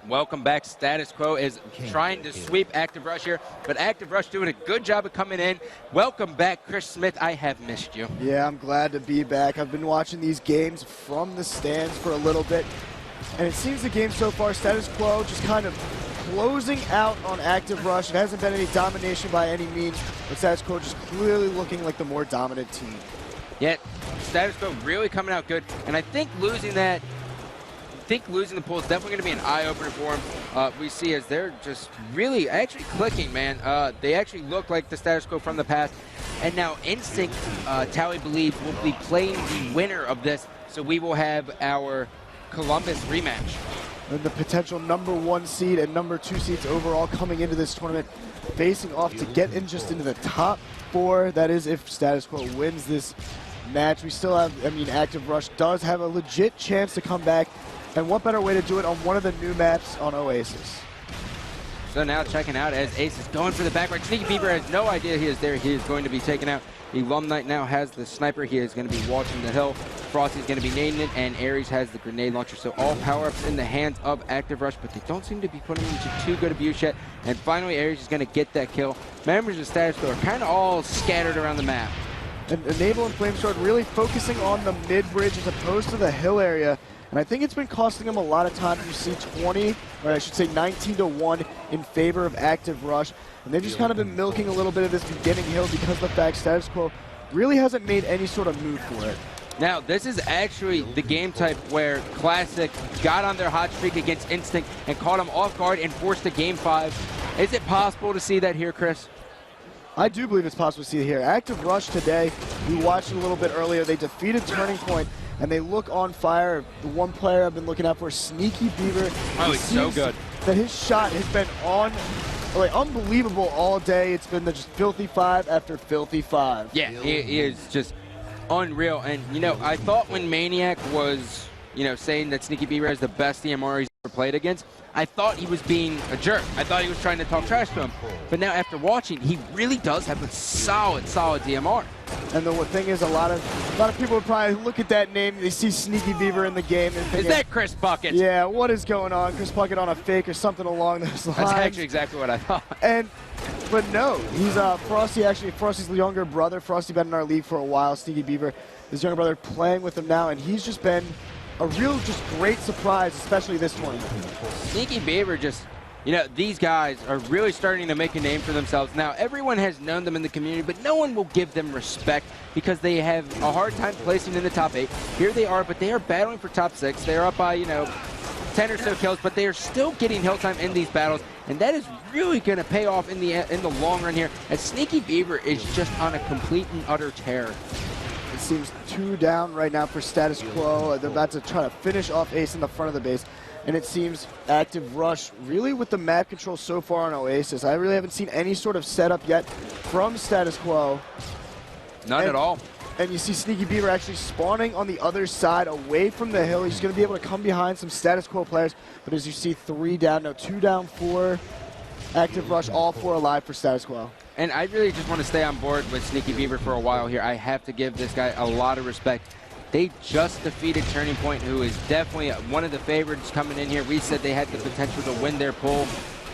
Welcome back. Status Quo is trying to sweep Active Rush here, but Active Rush doing a good job of coming in. Welcome back, Chris Smith. I have missed you. Yeah, I'm glad to be back. I've been watching these games from the stands for a little bit, and it seems the game so far, Status Quo just kind of closing out on Active Rush. It hasn't been any domination by any means, but Status Quo just clearly looking like the more dominant team. Yet, Status Quo really coming out good, and I think losing the pool is definitely going to be an eye-opener for them. We see as they're just really actually clicking, man. They actually look like the Status Quo from the past. And now Instinct, Tally believes, will be playing the winner of this. So we will have our Columbus rematch. And the potential #1 seed and #2 seeds overall coming into this tournament, facing off to get in just into the top 4. That is if Status Quo wins this match. We still have, Active Rush does have a legit chance to come back. And what better way to do it on one of the new maps on Oasis? So now checking out as Ace is going for the back right. Sneaky Beaver has no idea he is there. He is going to be taken out. Elum Knight now has the sniper. He is going to be watching the hill. Frosty's going to be nading it, and Ares has the grenade launcher. So all power-ups in the hands of Active Rush, but they don't seem to be putting him into too good of use yet. And finally, Ares is going to get that kill. Members of Status Quo are kind of all scattered around the map. And Enable and Flamesword really focusing on the mid-bridge as opposed to the hill area. And I think it's been costing them a lot of time. You see 19-1 in favor of Active Rush. And they've just kind of been milking a little bit of this beginning hill because of the fact Status Quo really hasn't made any sort of move for it. Now, this is actually the game type where Classic got on their hot streak against Instinct and caught them off guard and forced a Game 5. Is it possible to see that here, Chris? I do believe it's possible to see it here. Active Rush today, we watched it a little bit earlier. They defeated Turning Point, and they look on fire. The one player I've been looking out for, Sneaky Beaver. Oh, he's so good. That his shot has been on, like, unbelievable all day. It's been just filthy 5 after filthy 5. Yeah, he is just unreal. And, I thought when Maniac was, saying that Sneaky Beaver is the best DMR he's ever played against, I thought he was being a jerk. I thought he was trying to talk trash to him. But now after watching, he really does have a solid DMR. And the thing is, a lot of people would probably look at that name, they see Sneaky Beaver in the game and think, is that Chris Bucket? Yeah, what is going on? Chris Bucket on a fake or something along those lines. That's actually exactly what I thought. But no, he's Frosty, actually, Frosty's younger brother. Frosty been in our league for a while. Sneaky Beaver, his younger brother, playing with him now, and he's just been a real great surprise, especially this tournament. Sneaky Beaver just, these guys are really starting to make a name for themselves. Now, everyone has known them in the community, but no one will give them respect because they have a hard time placing in the top 8. Here they are, but they are battling for top 6. They are up by, 10 or so kills, but they are still getting hill time in these battles, and that is really going to pay off in the long run here, as Sneaky Beaver is just on a complete and utter tear. It seems 2 down right now for Status Quo. They're about to try to finish off Ace in the front of the base. And it seems Active Rush, really with the map control so far on Oasis, I really haven't seen any sort of setup yet from Status Quo. None at all. And you see Sneaky Beaver actually spawning on the other side away from the hill. He's going to be able to come behind some Status Quo players. But as you see, 3 down, no, 2 down, 4. Active Rush, all 4 alive for Status Quo. And I really just want to stay on board with Sneaky Beaver for a while here. I have to give this guy a lot of respect. They just defeated Turning Point, who is definitely one of the favorites coming in here. We said they had the potential to win their pool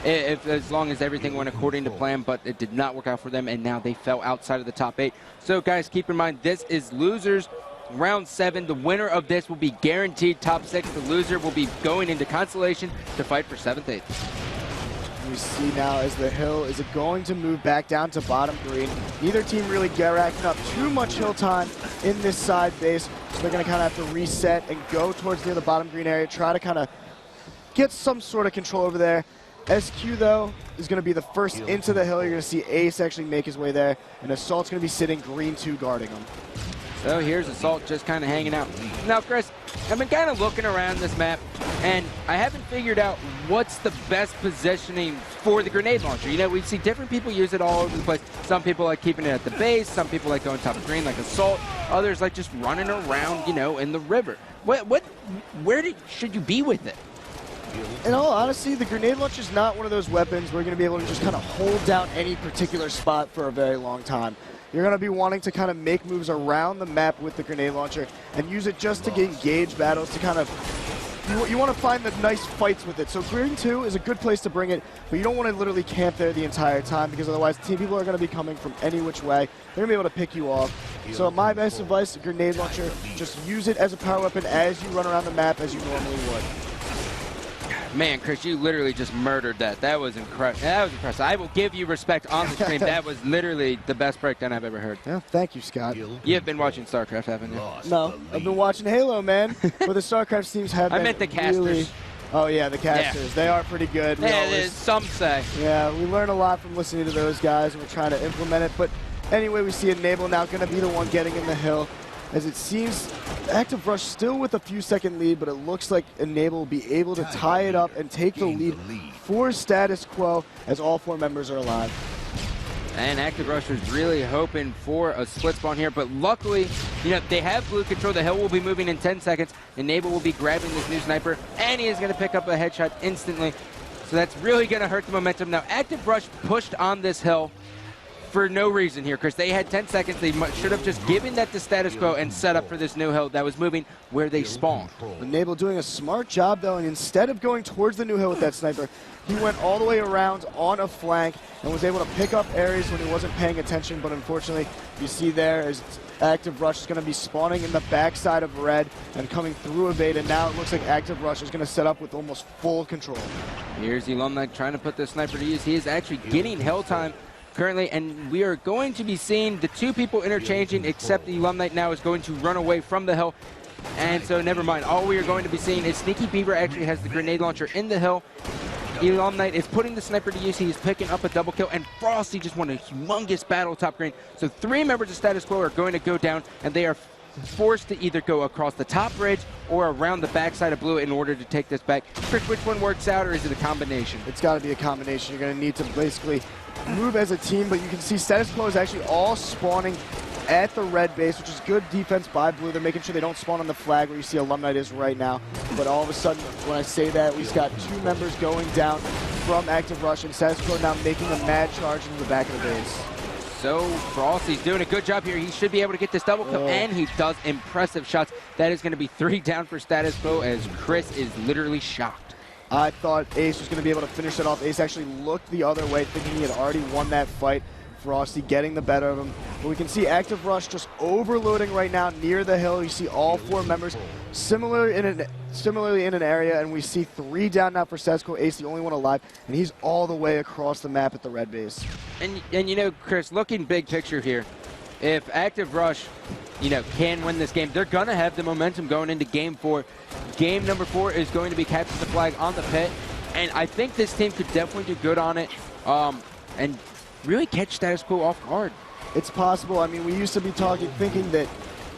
as long as everything went according to plan, but it did not work out for them, and now they fell outside of the top 8. So, guys, keep in mind, this is losers round 7. The winner of this will be guaranteed top 6. The loser will be going into Constellation to fight for 7th, 8th. We see now as the hill is going to move back down to bottom green. Neither team really racking up too much hill time in this side base, so they're going to kind of have to reset and go towards near the bottom green area, try to kind of get some sort of control over there. SQ, though, is going to be the first into the hill. You're going to see Ace actually make his way there, and Assault's going to be sitting green 2 guarding him. So here's Assault just kind of hanging out. Now, Chris, I've been kind of looking around this map, and I haven't figured out what's the best positioning for the grenade launcher. We see different people use it all over the place. Some people like keeping it at the base. Some people like going top of green like Assault. Others like just running around, in the river. Where should you be with it? In all honesty, the grenade launcher is not one of those weapons where you're going to be able to just kind of hold down any particular spot for a very long time. You're going to be wanting to kind of make moves around the map with the grenade launcher and use it just to engage battles, to kind of you want to find the nice fights with it. So Green 2 is a good place to bring it, but you don't want to literally camp there the entire time because otherwise people are going to be coming from any which way. They're going to be able to pick you off. So my best advice, grenade launcher, just use it as a power weapon as you run around the map as you normally would. Man, Chris, you literally just murdered that. That was incredible. That was impressive. I will give you respect on the stream. That was literally the best breakdown I've ever heard. Yeah, thank you, Scott. You have been watching StarCraft, haven't you? No, I've been watching Halo, man. But the StarCraft teams have been I meant the casters. Really, oh, yeah, the casters. Yeah. They are pretty good. Yeah, some say. Yeah, we learn a lot from listening to those guys, and we're trying to implement it. But anyway, we see Enable now going to be the one getting in the hill. As it seems, Active Rush still with a few-second lead, but it looks like Enable will be able to tie it up and take the lead for status quo as all 4 members are alive. And Active Rush was really hoping for a split spawn here, but luckily, you know, they have blue control. The hill will be moving in 10 seconds. Enable will be grabbing this new sniper, and he is going to pick up a headshot instantly. So that's really going to hurt the momentum. Now, Active Rush pushed on this hill for no reason here, Chris. They had 10 seconds. They should have just given that to status quo and set up for this new hill that was moving where they spawned. Enable doing a smart job, though, and instead of going towards the new hill with that sniper, he went all the way around on a flank and was able to pick up areas when he wasn't paying attention. But unfortunately, you see there as Active Rush is going to be spawning in the backside of red and coming through evade, and now it looks like Active Rush is going to set up with almost full control. Here's the Alumni trying to put the sniper to use. He is actually getting hill time currently, and we are going to be seeing the 2 people interchanging, except the Alumni now is going to run away from the hill. And so never mind. All we are going to be seeing is Sneaky Beaver actually has the grenade launcher in the hill. Alumni is putting the sniper to use. He is picking up a double kill, and Frosty just won a humongous battle top green. So 3 members of status quo are going to go down, and they are forced to either go across the top bridge or around the backside of blue in order to take this back. Chris, which one works out, or is it a combination? It's got to be a combination. You're going to need to basically move as a team, but you can see status quo is actually all spawning at the red base, which is good defense by blue. They're making sure they don't spawn on the flag where you see Alumni is right now. But all of a sudden, when I say that, we've got 2 members going down from Active Rush, and status quo now making a mad charge into the back of the base. So Frosty's doing a good job here. He should be able to get this double kill, and he does impressive shots. That is going to be 3 down for status quo as Chris is literally shocked. I thought Ace was going to be able to finish it off. Ace actually looked the other way, thinking he had already won that fight. Frosty getting the better of him. But we can see Active Rush just overloading right now near the hill. You see all 4 members similarly in an area, and we see 3 down now for status quo. Ace, the only one alive, and he's all the way across the map at the red base. And you know, Chris, looking big picture here, if Active Rush, you know, can win this game, they're going to have the momentum going into Game 4. Game number 4 is going to be capture the flag on the pit, and I think this team could definitely do good on it and really catch status quo off guard. It's possible. I mean, we used to be thinking that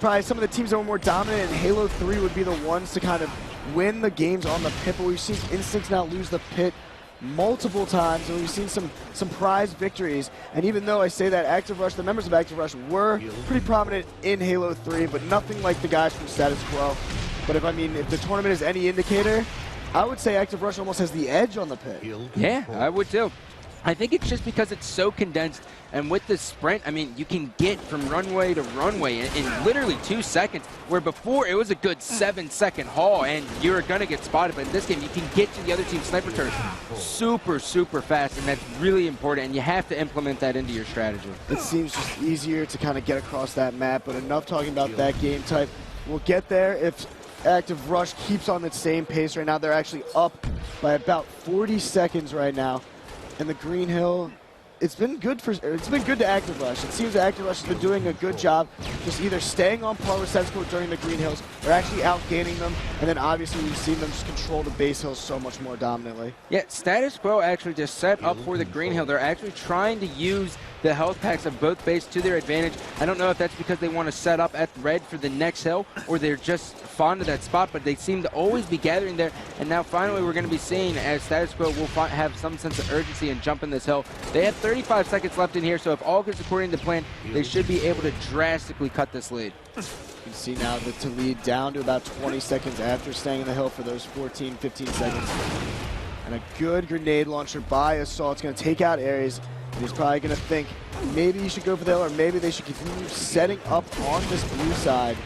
probably some of the teams that were more dominant in Halo 3 would be the ones to kind of win the games on the pit, but we've seen Instincts now lose the pit multiple times, and we've seen some prize victories. And even though I say that Active Rush, the members of Active Rush were pretty prominent in Halo 3, but nothing like the guys from status quo. But if the tournament is any indicator, I would say Active Rush almost has the edge on the pit. Yeah, I would too. I think it's just because it's so condensed, and with this sprint, I mean, you can get from runway to runway in literally 2 seconds, where before it was a good 7-second haul, and you're going to get spotted. But in this game, you can get to the other team's sniper turret super, super fast, and that's really important, and you have to implement that into your strategy. It seems just easier to kind of get across that map, but enough talking about that game type. We'll get there if Active Rush keeps on its same pace right now. They're actually up by about 40 seconds right now. And the Green Hill, it's been good to Active Rush. It seems Active Rush has been doing a good job just either staying on par with status quo during the Green Hills or actually outgaining them. And then obviously we've seen them just control the base hills so much more dominantly. Yeah, status quo actually just set up for the Green Hill. They're actually trying to use the health packs of both base to their advantage. I don't know if that's because they want to set up at red for the next hill or they're just fond of that spot, but they seem to always be gathering there. And now finally we're going to be seeing as status quo will have some sense of urgency and jump in this hill. They have 35 seconds left in here, so if all goes according to plan, they should be able to drastically cut this lead. You can see now that to lead down to about 20 seconds after staying in the hill for those 14, 15 seconds. And a good grenade launcher by Assault. It's going to take out Ares. And he's probably going to think maybe he should go for the hill, or maybe they should continue setting up on this blue side.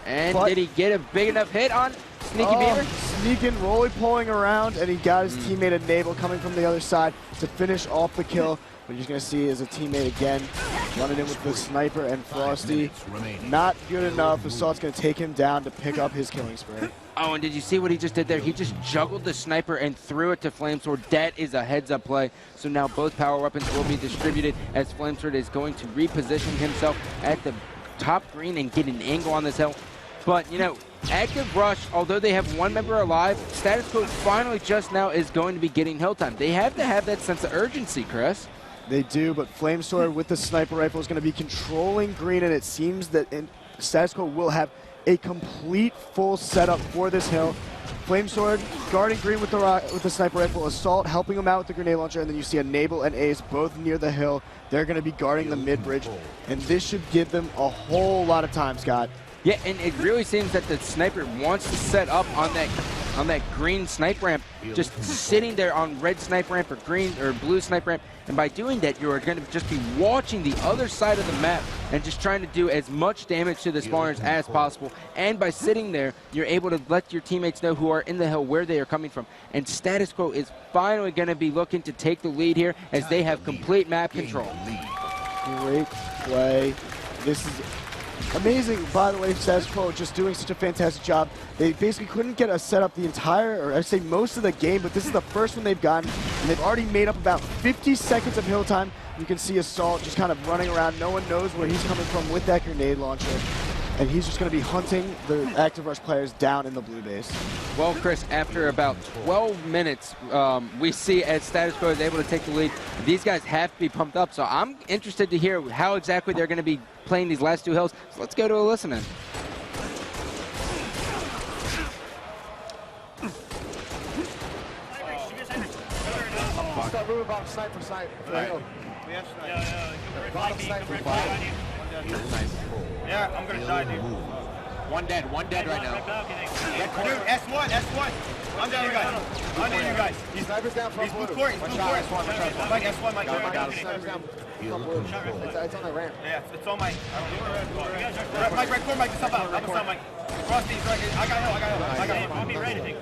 And did he get a big enough hit on Sneaky Beaver? Sneaking, roly-poling around, and he got his teammate Enable coming from the other side to finish off the kill. What you're going to see is a teammate again running in with the sniper and Frosty. Not good enough. Assault's going to take him down to pick up his killing spree. Oh, and did you see what he just did there? He just juggled the sniper and threw it to Flamesword. That is a heads-up play. So now both power weapons will be distributed as Flamesword is going to reposition himself at the top green and get an angle on this hill. But, you know, Active Rush, although they have one member alive, Status Quo finally just now is going to be getting hill time. They have to have that sense of urgency, Chris. They do, but Flamesword with the sniper rifle is going to be controlling green, and it seems that Status Quo will have a complete full setup for this hill. Flamesword guarding green with the sniper rifle, Assault helping him out with the grenade launcher, and then you see Enable and Ace both near the hill. They're going to be guarding the mid-bridge, and this should give them a whole lot of time, Scott. Yeah, and it really seems that the sniper wants to set up on that green snipe ramp, just sitting there on red snipe ramp or green or blue snipe ramp. And by doing that, you're going to just be watching the other side of the map and just trying to do as much damage to the spawners as possible. And by sitting there, you're able to let your teammates know who are in the hill where they are coming from. And Status Quo is finally going to be looking to take the lead here as they have complete map control. Great play. This is amazing, by the way. Status Quo just doing such a fantastic job. They basically couldn't get a setup the entire, or I'd say most of the game, but this is the first one they've gotten, and they've already made up about 50 seconds of hill time. You can see Assault just kind of running around. No one knows where he's coming from with that grenade launcher, and he's just going to be hunting the Active Rush players down in the blue base. Well, Chris, after about 12 minutes, we see as Status Quo is able to take the lead. These guys have to be pumped up, so I'm interested to hear how exactly they're going to be playing these last two hills. So let's go to a listening. Start moving about sniper side. Right. We have sniper. Nice. Yeah, I'm gonna die, dude. One dead right now. Dude, S1. Under you guys. Under you guys. Sniper's down front. He's blue court. He's blue court. Mike, S1, Mike. Sniper's down. It's on the ramp. Yeah, it's on Mike. Mike, red court, Mike. It's up out. I'm up, Mike. Frosty's right here. I got him. I'll be ready, Nick.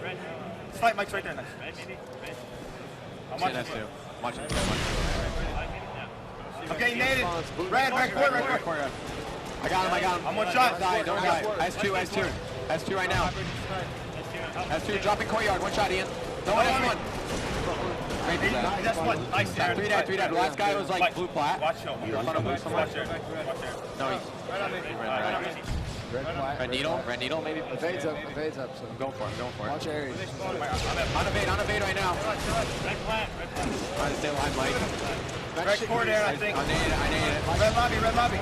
Slight Mike's right there. Nice. Right, maybe? I'm watching That's it. two. Watch it. I'm getting naded. Red court. I got him. I'm one shot. Don't die. S2 right now. S2 dropping courtyard. One shot, Ian. No, S1. That's one. Nice. Three dead. The last guy was like blue plat. Watch him. Watch there. No, he's red needle, maybe. Fades up. So I'm going for it. watch Aries. On evade right now. Red flag. Trying to stay alive, Mike. Red court there, I think. I need it. Red lobby.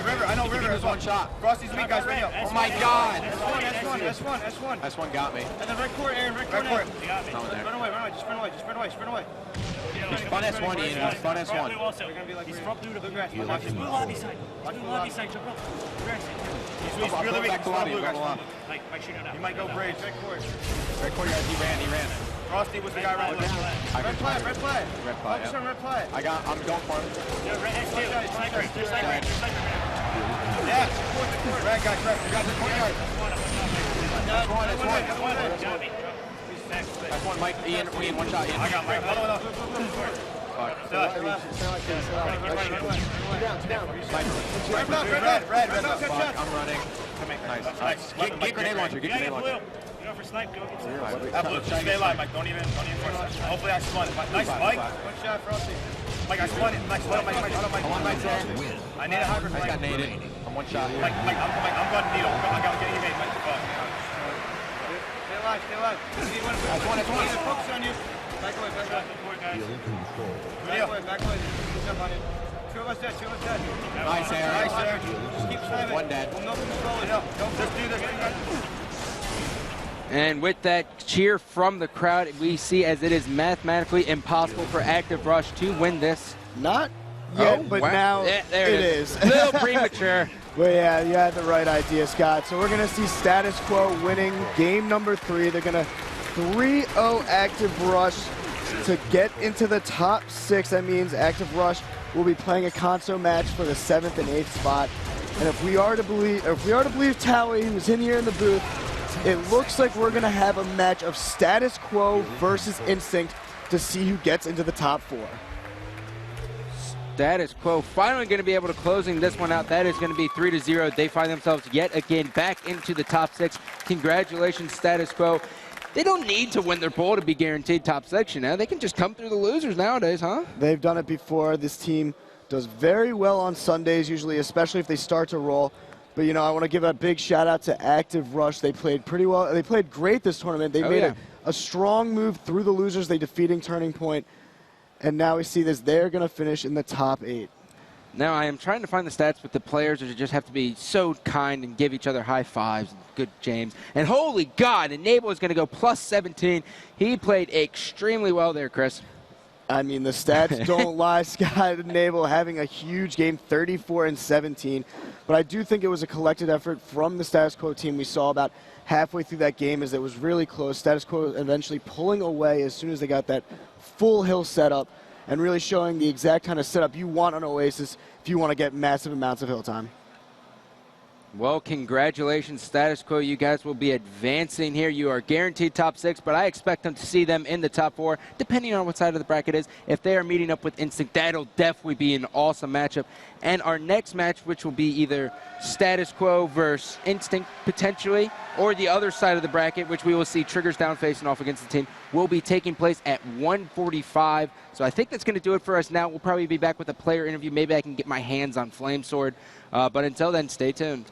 River, I know River as well. One shot. Frosty's weak, guys, right here. Oh my God. S1. S1 got me. And then red court, Aaron, red court. You got me. Not there. Run away, just sprint away. Spun S1, Ian. Spun Blue S1. also. He's front blue to blue grass. Blue lobby side. Blue lobby side. Jump up. Blue grass. He's really weak. Back to lobby. Mike, shoot him now. He might go bridge. Red courtyard. He ran. Frosty was the guy right there. Red flag. Red flag, yeah. Red flag. I'm going for him. Red S2. Sniper. Yeah, support the court. Red guys, red. You got the courtyard. That's one. Got me. That's one, Mike. Ian, one shot. Ian. I got Mike. No. Red. Fuck, I'm running. Nice. Get grenade launcher. You gotta get blue. You know, for snipe, go get some. Stay alive, Mike. Don't even force it. Hopefully I spun it. Nice, Mike. One shot, Frosty. Mike, I spun it. Nice, Mike. I need a hybrid I flag. got naded. I'm one shot. Mike, I'm going to needle. I got to get you made, Mike. Stay alive. That's one. Focus on you. Back away. Back away. Jump on you. Two of us dead. Nice, Aaron. Just keep slamming. One dead. We'll control it. Don't just do this. And with that cheer from the crowd, we see as it is mathematically impossible for Active Rush to win this. Not yet, but wow. now Yeah, there it is. A little premature. But yeah, you had the right idea, Scott. So we're going to see Status Quo winning game number 3. They're going to 3-0 Active Rush to get into the top 6. That means Active Rush will be playing a console match for the 7th and 8th spot. And if we are to believe Towie, who's in here in the booth, it looks like we're going to have a match of Status Quo versus Instinct to see who gets into the top 4. Status Quo finally going to be able to closing this one out. That is going to be 3-0. They find themselves yet again back into the top 6. Congratulations, Status Quo. They don't need to win their poll to be guaranteed top section now. They can just come through the losers nowadays, huh? They've done it before. This team does very well on Sundays usually, especially if they start to roll. But, you know, I want to give a big shout out to Active Rush. They played pretty well. They played great this tournament. They made a strong move through the losers. They defeating Turning Point. And now we see this. They're going to finish in the top 8. Now, I am trying to find the stats with the players who just have to be so kind and give each other high fives. Good, James. And holy God, Enable is going to go plus 17. He played extremely well there, Chris. I mean, the stats don't lie. Scott Enable having a huge game, 34-17. But I do think it was a collected effort from the Status Quo team. We saw about halfway through that game as it was really close. Status Quo eventually pulling away as soon as they got that full hill setup and really showing the exact kind of setup you want on Oasis if you want to get massive amounts of hill time. Well, congratulations, Status Quo. You guys will be advancing here. You are guaranteed top 6, but I expect them to see them in the top 4, depending on what side of the bracket is. If they are meeting up with Instinct, that'll definitely be an awesome matchup. And our next match, which will be either Status Quo versus Instinct, potentially, or the other side of the bracket, which we will see Triggers down facing off against the team, will be taking place at 1:45. So I think that's going to do it for us now. We'll probably be back with a player interview. Maybe I can get my hands on Flame Sword. But until then, stay tuned.